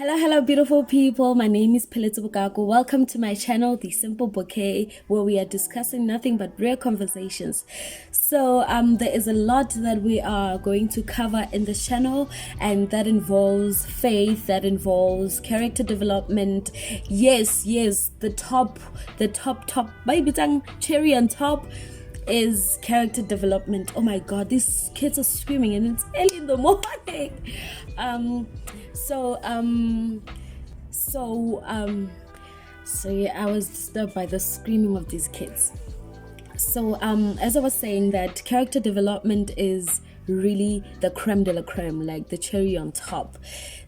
Hello, beautiful people. My name is Pelitsu Bukaku. Welcome to my channel, The Simple Bouquet, where we are discussing nothing but real conversations. So, there is a lot that we are going to cover in this channel, and that involves faith, that involves character development. Yes, the top, baby tongue cherry on top is character development. Oh my god, these kids are screaming and it's early in the morning. So yeah, I was disturbed by the screaming of these kids. So as I was saying, that character development is really the creme de la creme, like the cherry on top.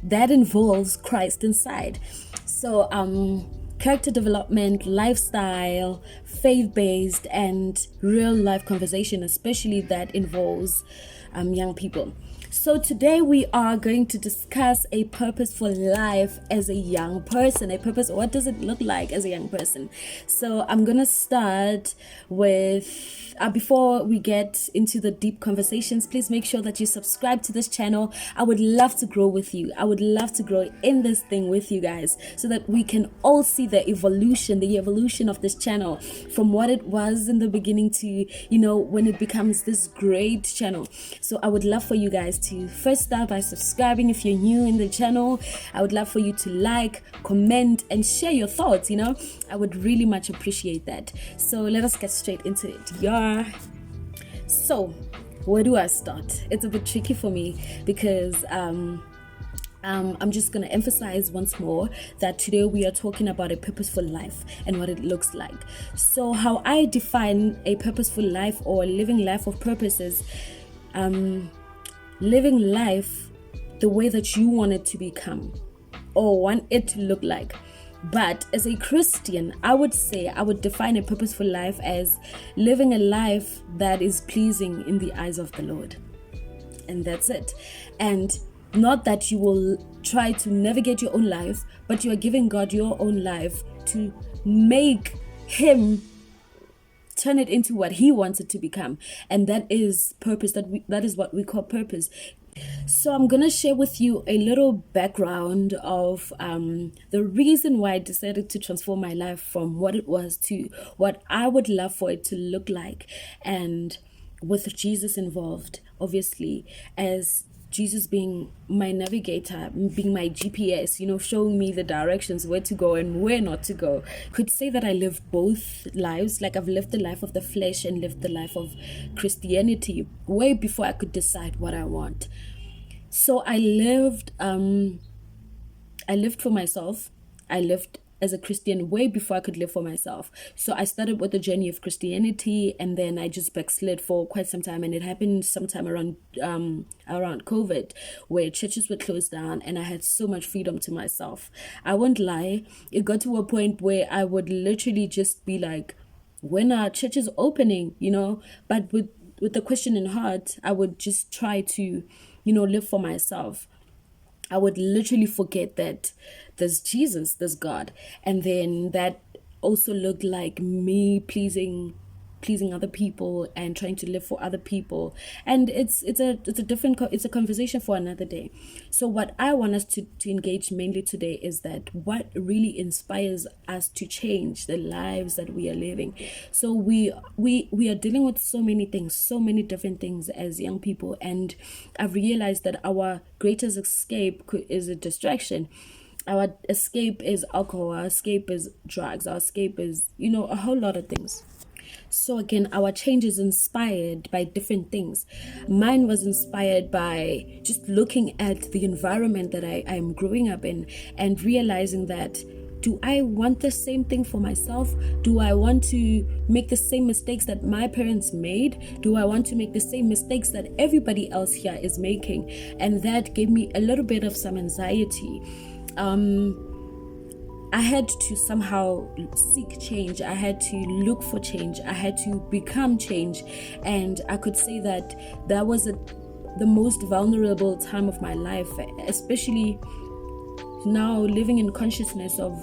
That involves Christ inside. So character development, lifestyle, faith-based, and real-life conversation, especially that involves young people. So today we are going to discuss a purposeful life as a young person. What does it look like as a young person? So I'm gonna start with before we get into the deep conversations, please make sure that you subscribe to this channel. I would love to grow with you. I would love to grow in this thing with you guys, so that we can all see the evolution of this channel, from what it was in the beginning to, when it becomes this great channel. So I would love for you guys to first start by subscribing if you're new in the channel. I would love for you to like, comment, and share your thoughts. I would really much appreciate that. So let us get straight into it. So where do I start? It's a bit tricky for me because I'm just going to emphasize once more that today we are talking about a purposeful life and what it looks like. So how I define a purposeful life or living life of purpose is living life the way that you want it to become or want it to look like. But as a Christian, I would define a purposeful life as living a life that is pleasing in the eyes of the Lord. And that's it. And not that you will try to navigate your own life, but you are giving God your own life to make Him turn it into what He wants it to become. And that is purpose. That is what we call purpose. So I'm gonna share with you a little background of the reason why I decided to transform my life from what it was to what I would love for it to look like, and with Jesus involved, obviously, as Jesus being my navigator, being my GPS, showing me the directions, where to go and where not to go. Could say that I live both lives, like I've lived the life of the flesh and lived the life of Christianity way before I could decide what I want. So I lived for myself. I lived as a Christian way before I could live for myself. So I started with the journey of Christianity, and then I just backslid for quite some time, and it happened sometime around COVID, where churches were closed down and I had so much freedom to myself. I won't lie, it got to a point where I would literally just be like, when are churches opening, but with the question in heart, I would just try to live for myself. I would literally forget that there's Jesus, there's God. And then that also looked like me pleasing other people and trying to live for other people. And it's a conversation for another day. So what I want us to engage mainly today is that what really inspires us to change the lives that we are living. So we are dealing with so many things, so many different things as young people, and I've realized that our greatest escape is a distraction. Our escape is alcohol, our escape is drugs, our escape is a whole lot of things. So again, our change is inspired by different things. Mine was inspired by just looking at the environment that I am growing up in and realizing that, do I want the same thing for myself? Do I want to make the same mistakes that my parents made? Do I want to make the same mistakes that everybody else here is making? And that gave me a little bit of some anxiety. I had to somehow seek change. I had to look for change. I had to become change. And I could say that was the most vulnerable time of my life, especially now living in consciousness of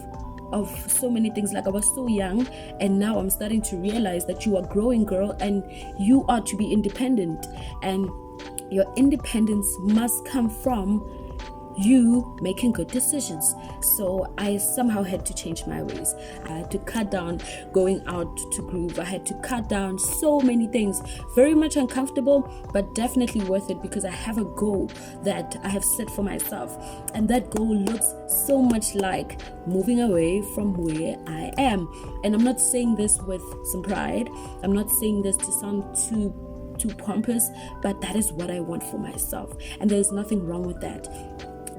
so many things. Like, I was so young, and now I'm starting to realize that you are growing, girl, and you are to be independent. And your independence must come from you making good decisions. So I somehow had to change my ways. I had to cut down going out to groove. I had to cut down so many things. Very much uncomfortable, but definitely worth it, because I have a goal that I have set for myself. And that goal looks so much like moving away from where I am. And I'm not saying this with some pride. I'm not saying this to sound too pompous, but that is what I want for myself, and there's nothing wrong with that.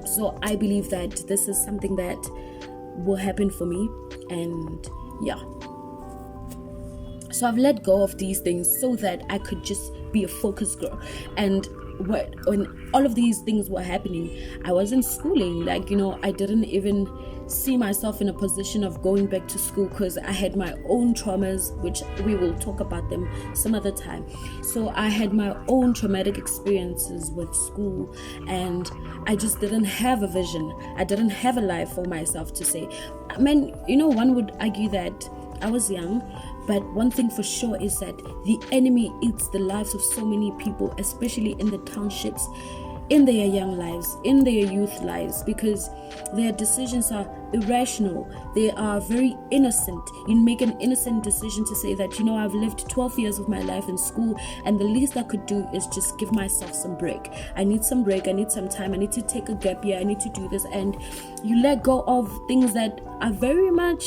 So I believe that this is something that will happen for me, and yeah. So I've let go of these things so that I could just be a focused girl. And when all of these things were happening, I wasn't schooling. Like, I didn't even see myself in a position of going back to school, because I had my own traumas, which we will talk about them some other time. So I had my own traumatic experiences with school, and I just didn't have a vision. I didn't have a life for myself to say. I mean, one would argue that I was young, but one thing for sure is that the enemy eats the lives of so many people, especially in the townships, in their young lives, in their youth lives, because their decisions are irrational. They are very innocent. You make an innocent decision to say that, I've lived 12 years of my life in school, and the least I could do is just give myself some break. I need some break. I need some time. I need to take a gap year. I need to do this. And you let go of things that are very much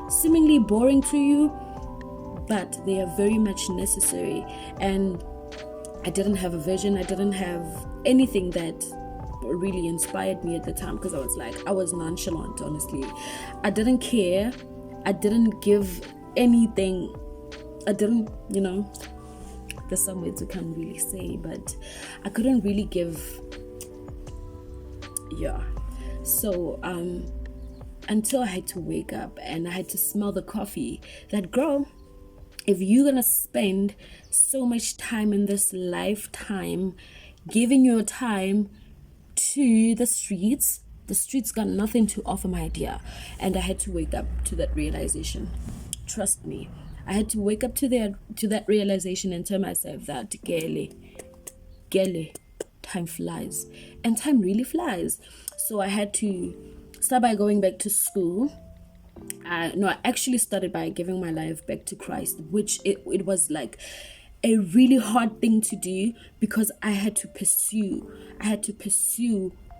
seemingly boring to you, but they are very much necessary. And I didn't have a vision. I didn't have anything that really inspired me at the time, because I was nonchalant, honestly. I didn't care. I didn't give anything. I didn't, there's some words I can't really say, but I couldn't really give. Yeah. So until I had to wake up and I had to smell the coffee, that girl, if you're gonna spend so much time in this lifetime giving your time to the streets got nothing to offer, my dear. And I had to wake up to that realization. Trust me, I had to wake up to that realization and tell myself that Gele, time flies, and time really flies. So I had to start by going back to school. I actually started by giving my life back to Christ, which it was like a really hard thing to do, because I had to pursue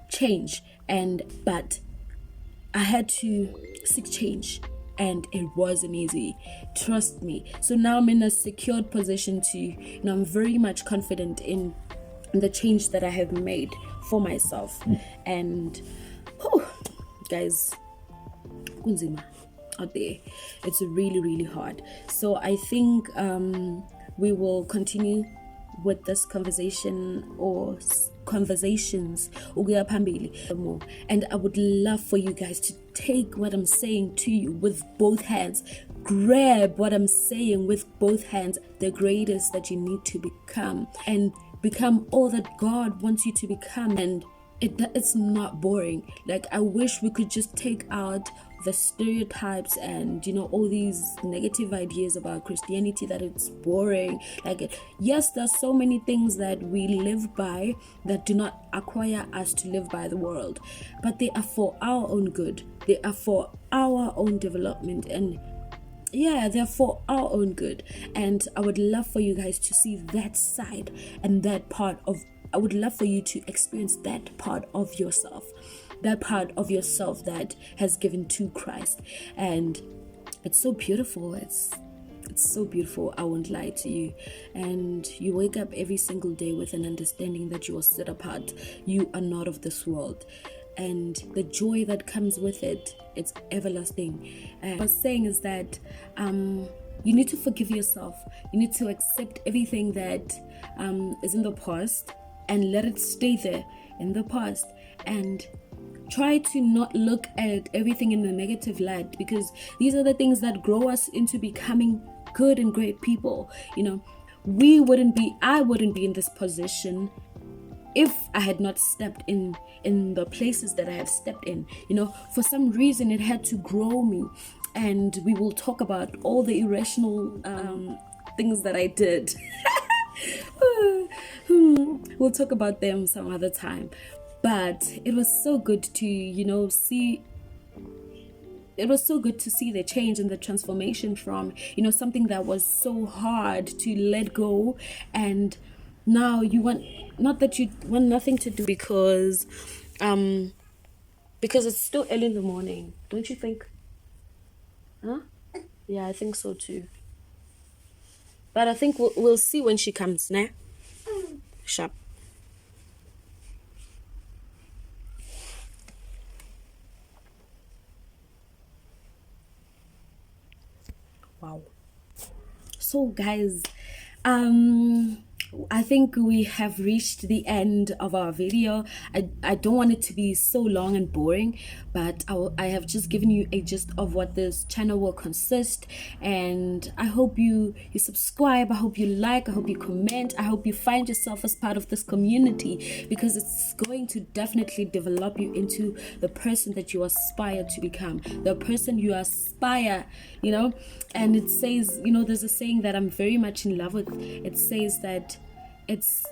change, but I had to seek change, and it wasn't easy, trust me. So now I'm in a secured position I'm very much confident in the change that I have made for myself. And guys, kunzima out there, it's really, really hard. So I think we will continue with this conversation or conversations more. And I would love for you guys to take what I'm saying to you with both hands. Grab what I'm saying with both hands. The greatest that you need to become, and become all that God wants you to become. And it's not boring. Like, I wish we could just take out the stereotypes and all these negative ideas about Christianity, that it's boring. Like, yes, there's so many things that we live by that do not acquire us to live by the world, but they are for our own good. They are for our own development, and they're for our own good. And I would love for you guys to see that side and that part of. I would love for you to experience that part of yourself. That part of yourself that has given to Christ. And it's so beautiful. It's so beautiful, I won't lie to you. And you wake up every single day with an understanding that you are set apart. You are not of this world. And the joy that comes with it, it's everlasting. And what I was saying is that you need to forgive yourself. You need to accept everything that is in the past and let it stay there in the past. And try to not look at everything in a negative light, because these are the things that grow us into becoming good and great people. I wouldn't be in this position if I had not stepped in the places that I have stepped in. For some reason it had to grow me, and we will talk about all the irrational things that I did. We'll talk about them some other time. But it was so good to see. It was so good to see the change and the transformation from something that was so hard to let go, and now you want, not that you want nothing to do, because it's still early in the morning, don't you think? Huh? Yeah, I think so too. But I think we'll see when she comes, nah? Sharp. Wow. So guys, I think we have reached the end of our video. I don't want it to be so long and boring, but I have just given you a gist of what this channel will consist, and I hope you subscribe, I hope you like, I hope you comment, I hope you find yourself as part of this community, because it's going to definitely develop you into the person that you aspire to become, the person you aspire, and it says, there's a saying that I'm very much in love with. It says that it's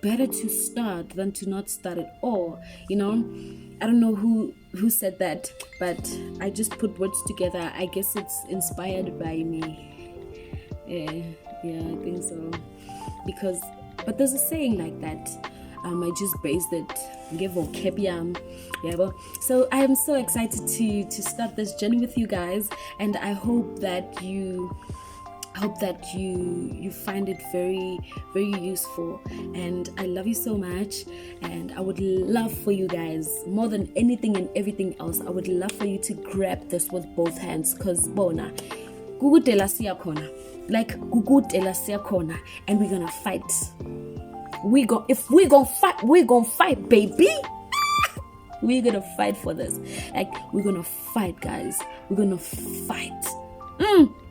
better to start than to not start at all. I don't know who said that, but I just put words together. I guess it's inspired by me. Yeah, I think so. But there's a saying like that. I just based it. So I am so excited to start this journey with you guys, and I hope that you find it very, very useful, and I love you so much, and I would love for you guys, more than anything and everything else, I would love for you to grab this with both hands, because bona gugudela siyakhona, like gugudela siyakhona, and we're gonna fight. If we're gonna fight, baby. We're gonna fight for this. Like, we're gonna fight, guys. We're gonna fight.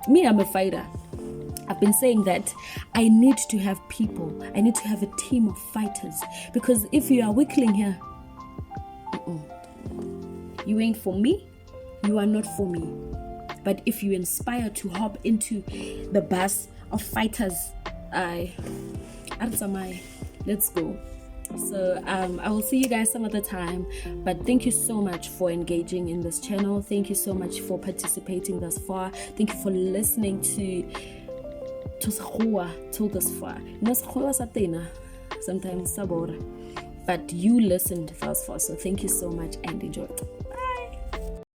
Me, I'm a fighter. I've been saying that I need to have people. I need to have a team of fighters, because if you are weakling here, you ain't for me. You are not for me. But if you inspire to hop into the bus of fighters, let's go. So I will see you guys some other time, but thank you so much for engaging in this channel. Thank you so much for participating thus far. Thank you for listening to till this far. Sometimes sabor, but you listened thus far, so thank you so much and enjoy.